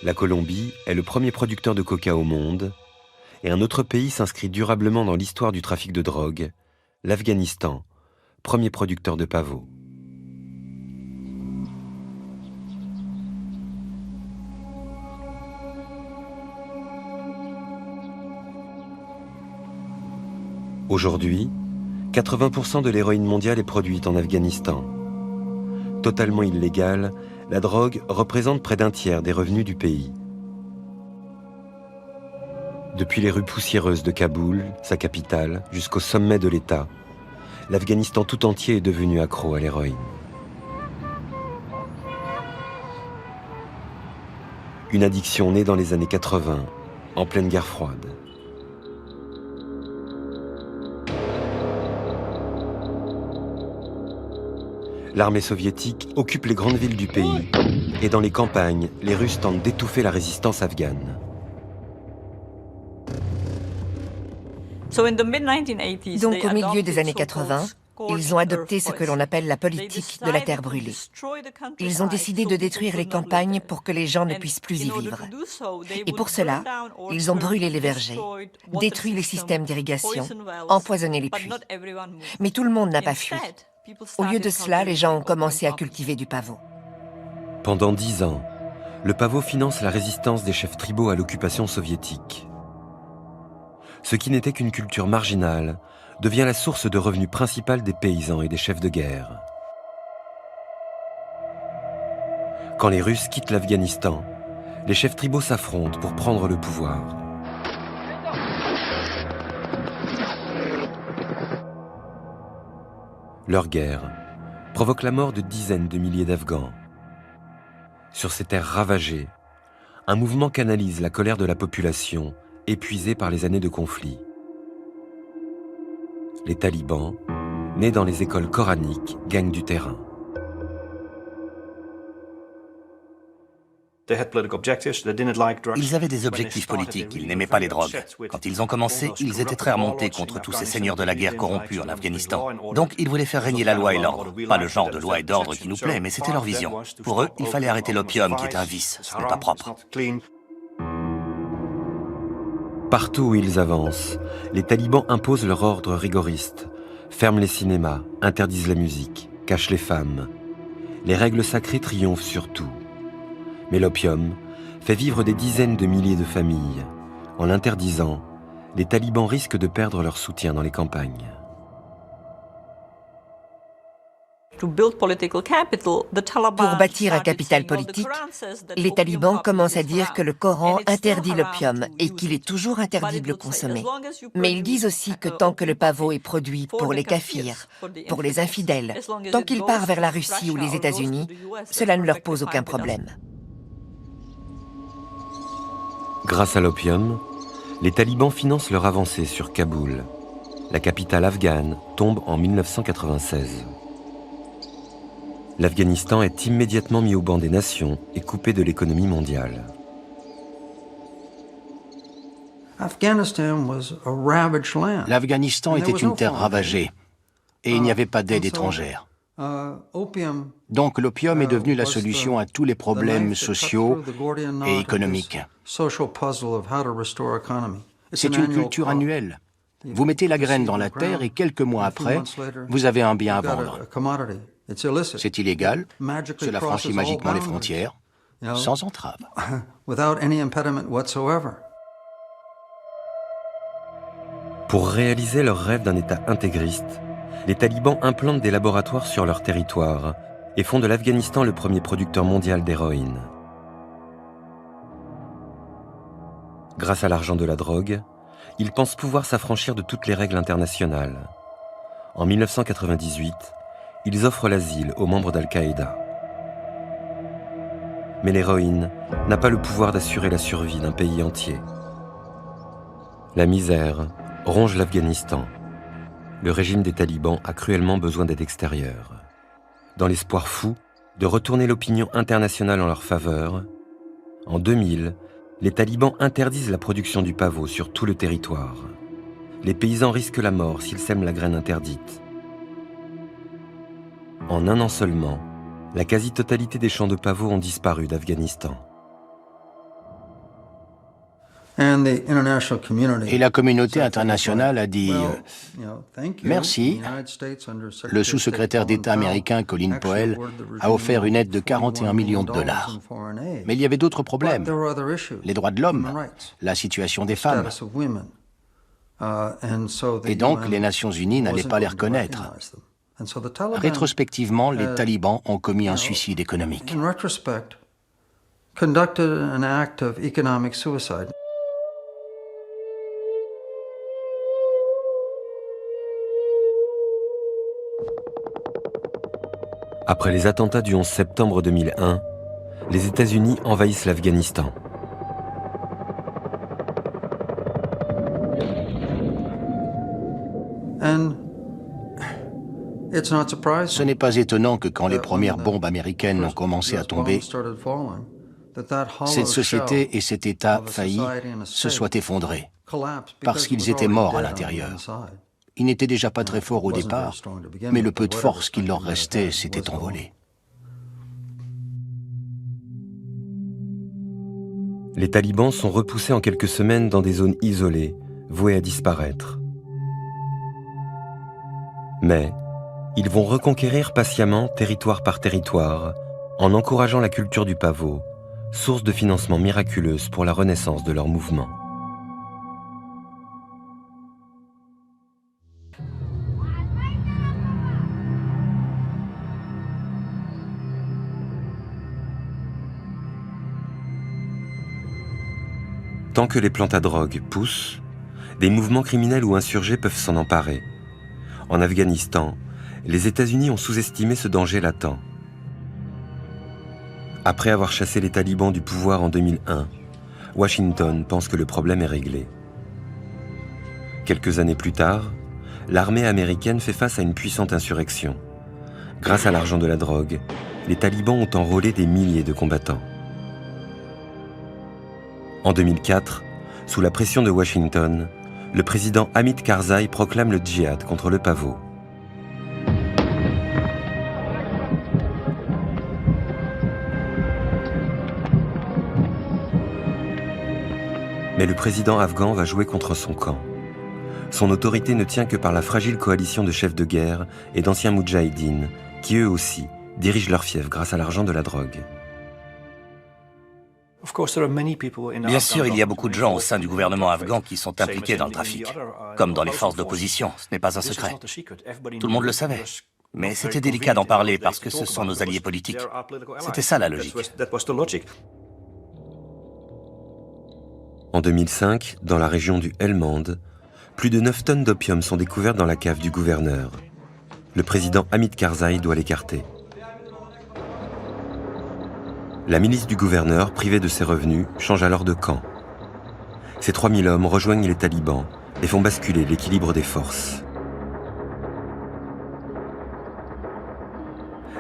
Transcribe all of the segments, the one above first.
La Colombie est le premier producteur de coca au monde, et un autre pays s'inscrit durablement dans l'histoire du trafic de drogue, l'Afghanistan, premier producteur de pavot. Aujourd'hui, 80% de l'héroïne mondiale est produite en Afghanistan. Totalement illégale, la drogue représente près d'un tiers des revenus du pays. Depuis les rues poussiéreuses de Kaboul, sa capitale, jusqu'au sommet de l'État, l'Afghanistan tout entier est devenu accro à l'héroïne. Une addiction née dans les années 80, en pleine guerre froide. L'armée soviétique occupe les grandes villes du pays et dans les campagnes, les Russes tentent d'étouffer la résistance afghane. Donc au milieu des années 80, ils ont adopté ce que l'on appelle la politique de la terre brûlée. Ils ont décidé de détruire les campagnes pour que les gens ne puissent plus y vivre. Et pour cela, ils ont brûlé les vergers, détruit les systèmes d'irrigation, empoisonné les puits. Mais tout le monde n'a pas fui. Au lieu de cela, les gens ont commencé à cultiver du pavot. Pendant 10 ans, le pavot finance la résistance des chefs tribaux à l'occupation soviétique. Ce qui n'était qu'une culture marginale devient la source de revenus principale des paysans et des chefs de guerre. Quand les Russes quittent l'Afghanistan, les chefs tribaux s'affrontent pour prendre le pouvoir. Leur guerre provoque la mort de dizaines de milliers d'Afghans. Sur ces terres ravagées, un mouvement canalise la colère de la population, épuisée par les années de conflit. Les talibans, nés dans les écoles coraniques, gagnent du terrain. Ils avaient des objectifs politiques, ils n'aimaient pas les drogues. Quand ils ont commencé, ils étaient très remontés contre tous ces seigneurs de la guerre corrompus en Afghanistan. Donc ils voulaient faire régner la loi et l'ordre. Pas le genre de loi et d'ordre qui nous plaît, mais c'était leur vision. Pour eux, il fallait arrêter l'opium qui est un vice, ce n'est pas propre. Partout où ils avancent, les talibans imposent leur ordre rigoriste, ferment les cinémas, interdisent la musique, cachent les femmes. Les règles sacrées triomphent sur tout. Mais l'opium fait vivre des dizaines de milliers de familles. En l'interdisant, les talibans risquent de perdre leur soutien dans les campagnes. Pour bâtir un capital politique, les talibans commencent à dire que le Coran interdit l'opium et qu'il est toujours interdit de le consommer. Mais ils disent aussi que tant que le pavot est produit pour les kafirs, pour les infidèles, tant qu'il part vers la Russie ou les États-Unis, cela ne leur pose aucun problème. Grâce à l'opium, les talibans financent leur avancée sur Kaboul. La capitale afghane tombe en 1996. L'Afghanistan est immédiatement mis au banc des nations et coupé de l'économie mondiale. L'Afghanistan était une terre ravagée et il n'y avait pas d'aide étrangère. Donc l'opium est devenu la solution à tous les problèmes sociaux et économiques. C'est une culture annuelle. Vous mettez la graine dans la terre et quelques mois après, vous avez un bien à vendre. C'est illégal, cela franchit magiquement les frontières, sans entrave. Pour réaliser leur rêve d'un État intégriste, les talibans implantent des laboratoires sur leur territoire et font de l'Afghanistan le premier producteur mondial d'héroïne. Grâce à l'argent de la drogue, ils pensent pouvoir s'affranchir de toutes les règles internationales. En 1998, ils offrent l'asile aux membres d'Al-Qaïda. Mais l'héroïne n'a pas le pouvoir d'assurer la survie d'un pays entier. La misère ronge l'Afghanistan. Le régime des talibans a cruellement besoin d'aide extérieure. Dans l'espoir fou de retourner l'opinion internationale en leur faveur, en 2000, les talibans interdisent la production du pavot sur tout le territoire. Les paysans risquent la mort s'ils sèment la graine interdite. En un an seulement, la quasi-totalité des champs de pavot ont disparu d'Afghanistan. Et la communauté internationale a dit « Merci ». Le sous-secrétaire d'État américain Colin Powell a offert une aide de 41 millions de dollars. Mais il y avait d'autres problèmes. Les droits de l'homme, la situation des femmes. Et donc, les Nations Unies n'allaient pas les reconnaître. Rétrospectivement, les talibans ont commis un suicide économique. Après les attentats du 11 septembre 2001, les États-Unis envahissent l'Afghanistan. Ce n'est pas étonnant que quand les premières bombes américaines ont commencé à tomber, cette société et cet État failli se soient effondrés, parce qu'ils étaient morts à l'intérieur. Ils n'étaient déjà pas très forts au départ, mais le peu de force qu'il leur restait s'était envolé. Les talibans sont repoussés en quelques semaines dans des zones isolées, vouées à disparaître. Mais ils vont reconquérir patiemment territoire par territoire, en encourageant la culture du pavot, source de financement miraculeuse pour la renaissance de leur mouvement. Tant que les plantes à drogue poussent, des mouvements criminels ou insurgés peuvent s'en emparer. En Afghanistan, les États-Unis ont sous-estimé ce danger latent. Après avoir chassé les talibans du pouvoir en 2001, Washington pense que le problème est réglé. Quelques années plus tard, l'armée américaine fait face à une puissante insurrection. Grâce à l'argent de la drogue, les talibans ont enrôlé des milliers de combattants. En 2004, sous la pression de Washington, le président Hamid Karzai proclame le djihad contre le pavot. Mais le président afghan va jouer contre son camp. Son autorité ne tient que par la fragile coalition de chefs de guerre et d'anciens moudjahidines qui eux aussi dirigent leur fief grâce à l'argent de la drogue. Bien sûr, il y a beaucoup de gens au sein du gouvernement afghan qui sont impliqués dans le trafic, comme dans les forces d'opposition, ce n'est pas un secret. Tout le monde le savait, mais c'était délicat d'en parler parce que ce sont nos alliés politiques. C'était ça la logique. En 2005, dans la région du Helmand, plus de 9 tonnes d'opium sont découvertes dans la cave du gouverneur. Le président Hamid Karzai doit l'écarter. La milice du gouverneur, privée de ses revenus, change alors de camp. Ces 3000 hommes rejoignent les talibans et font basculer l'équilibre des forces.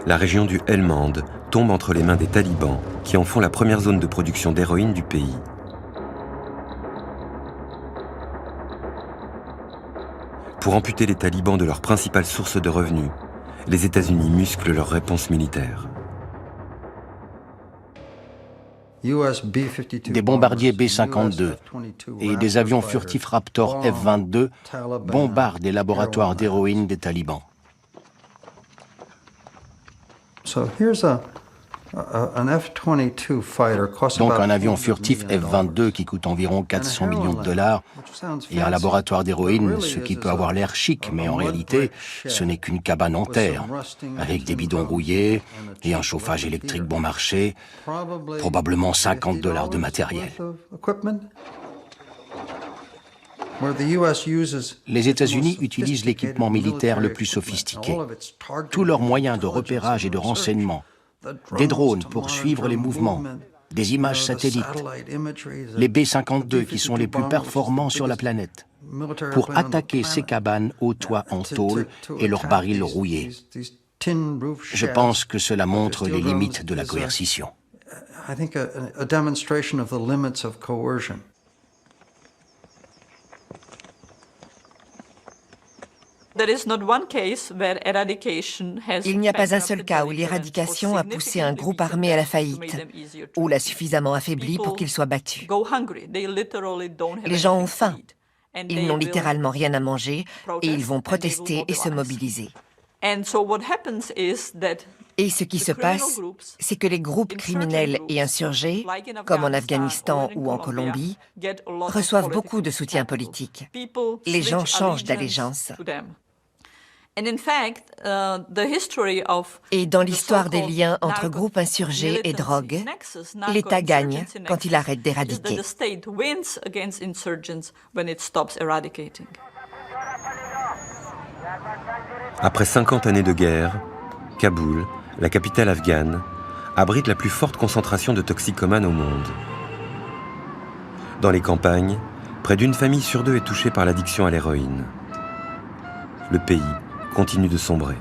La région du Helmand tombe entre les mains des talibans qui en font la première zone de production d'héroïne du pays. Pour amputer les talibans de leur principale source de revenus, les États-Unis musclent leur réponse militaire. Des bombardiers B-52 et des avions furtifs Raptor F-22 bombardent les laboratoires d'héroïne des talibans. Donc un avion furtif F-22 qui coûte environ 400 millions de dollars et un laboratoire d'héroïne, ce qui peut avoir l'air chic, mais en réalité, ce n'est qu'une cabane en terre, avec des bidons rouillés et un chauffage électrique bon marché, probablement 50 dollars de matériel. Les États-Unis utilisent l'équipement militaire le plus sophistiqué. Tous leurs moyens de repérage et de renseignement, des drones pour suivre les mouvements, des images satellites, les B-52 qui sont les plus performants sur la planète, pour attaquer ces cabanes aux toits en tôle et leurs barils rouillés. Je pense que cela montre les limites de la coercition. Il n'y a pas un seul cas où l'éradication a poussé un groupe armé à la faillite, ou l'a suffisamment affaibli pour qu'il soit battu. Les gens ont faim. Ils n'ont littéralement rien à manger et ils vont protester et se mobiliser. Et ce qui se passe, c'est que les groupes criminels et insurgés, comme en Afghanistan ou en Colombie, reçoivent beaucoup de soutien politique. Les gens changent d'allégeance. Et dans l'histoire des liens entre groupes insurgés et drogue, l'État gagne quand il arrête d'éradiquer. Après 50 années de guerre, Kaboul, la capitale afghane, abrite la plus forte concentration de toxicomanes au monde. Dans les campagnes, près d'une famille sur deux est touchée par l'addiction à l'héroïne. Le pays continue de sombrer.